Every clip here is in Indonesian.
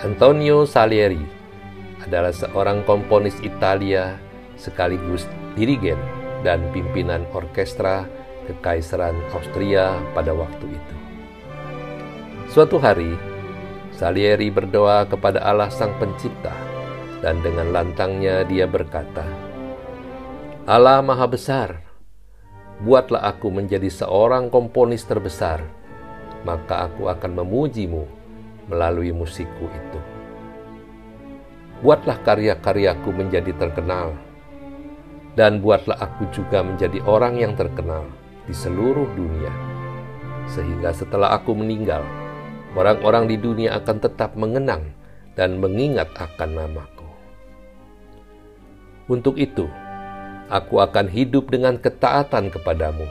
Antonio Salieri adalah seorang komponis Italia sekaligus dirigen dan pimpinan orkestra Kekaisaran Austria pada waktu itu. Suatu hari, Salieri berdoa kepada Allah Sang Pencipta, dan dengan lantangnya dia berkata, "Allah Maha Besar, buatlah aku menjadi seorang komponis terbesar, maka aku akan memuji-Mu melalui musikku itu. Buatlah karya-karyaku menjadi terkenal, dan buatlah aku juga menjadi orang yang terkenal di seluruh dunia, sehingga setelah aku meninggal, orang-orang di dunia akan tetap mengenang dan mengingat akan namaku. Untuk itu, aku akan hidup dengan ketaatan kepadamu,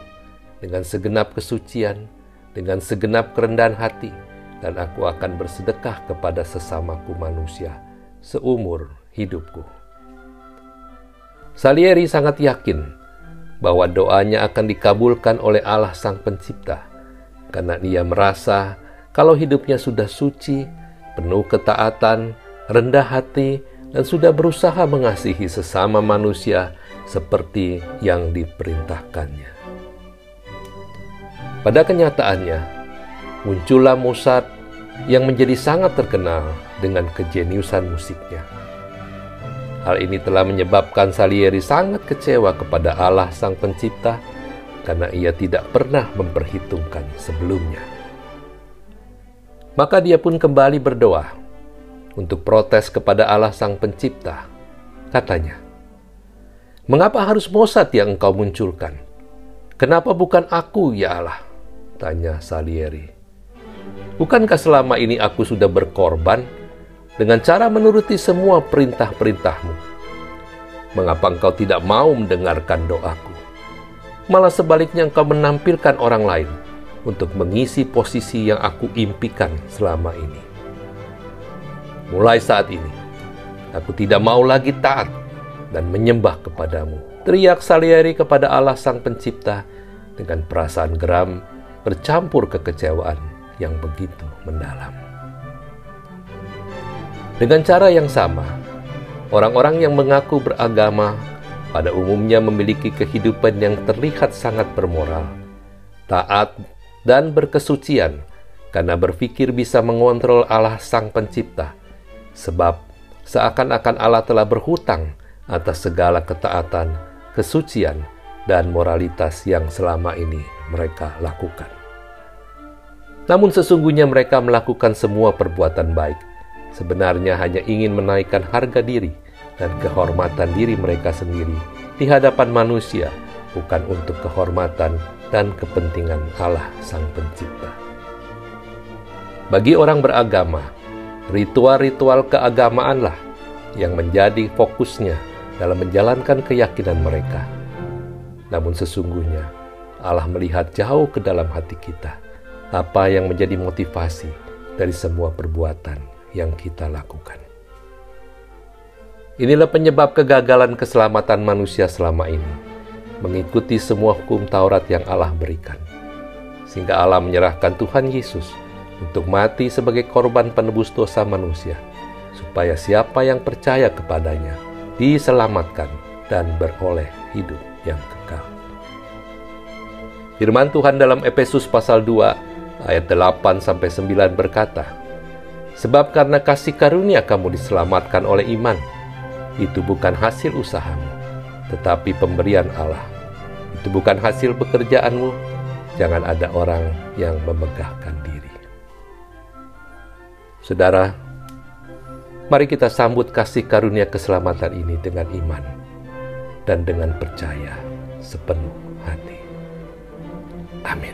dengan segenap kesucian, dengan segenap kerendahan hati, dan aku akan bersedekah kepada sesamaku manusia seumur hidupku." Salieri sangat yakin bahwa doanya akan dikabulkan oleh Allah Sang Pencipta, karena ia merasa kalau hidupnya sudah suci, penuh ketaatan, rendah hati, dan sudah berusaha mengasihi sesama manusia seperti yang diperintahkannya. Pada kenyataannya, muncullah Mozart yang menjadi sangat terkenal dengan kejeniusan musiknya. Hal ini telah menyebabkan Salieri sangat kecewa kepada Allah Sang Pencipta karena ia tidak pernah memperhitungkan sebelumnya. Maka dia pun kembali berdoa untuk protes kepada Allah Sang Pencipta. Katanya, "Mengapa harus Mozart yang Engkau munculkan? Kenapa bukan aku, ya Allah?" tanya Salieri. "Bukankah selama ini aku sudah berkorban dengan cara menuruti semua perintah-perintahmu? Mengapa Engkau tidak mau mendengarkan doaku? Malah sebaliknya Engkau menampilkan orang lain untuk mengisi posisi yang aku impikan selama ini. Mulai saat ini, aku tidak mau lagi taat dan menyembah kepadamu," teriak Salieri kepada Allah Sang Pencipta dengan perasaan geram bercampur kekecewaan yang begitu mendalam. Dengan cara yang sama, orang-orang yang mengaku beragama pada umumnya memiliki kehidupan yang terlihat sangat bermoral, taat, dan berkesucian karena berpikir bisa mengontrol Allah Sang Pencipta, sebab seakan-akan Allah telah berhutang atas segala ketaatan, kesucian, dan moralitas yang selama ini mereka lakukan. Namun sesungguhnya mereka melakukan semua perbuatan baik, sebenarnya hanya ingin menaikkan harga diri dan kehormatan diri mereka sendiri di hadapan manusia, bukan untuk kehormatan dan kepentingan Allah Sang Pencipta. Bagi orang beragama, ritual-ritual keagamaanlah yang menjadi fokusnya dalam menjalankan keyakinan mereka. Namun sesungguhnya Allah melihat jauh ke dalam hati kita, apa yang menjadi motivasi dari semua perbuatan yang kita lakukan. Inilah penyebab kegagalan keselamatan manusia selama ini, mengikuti semua hukum Taurat yang Allah berikan, sehingga Allah menyerahkan Tuhan Yesus untuk mati sebagai korban penebus dosa manusia, supaya siapa yang percaya kepadanya diselamatkan dan beroleh hidup yang kekal. Firman Tuhan dalam Efesus pasal 2 ayat 8-9 berkata, "Sebab karena kasih karunia kamu diselamatkan oleh iman, itu bukan hasil usahamu, tetapi pemberian Allah. Itu bukan hasil pekerjaanmu, jangan ada orang yang memegahkan diri." Saudara, mari kita sambut kasih karunia keselamatan ini dengan iman dan dengan percaya sepenuh hati. Amin.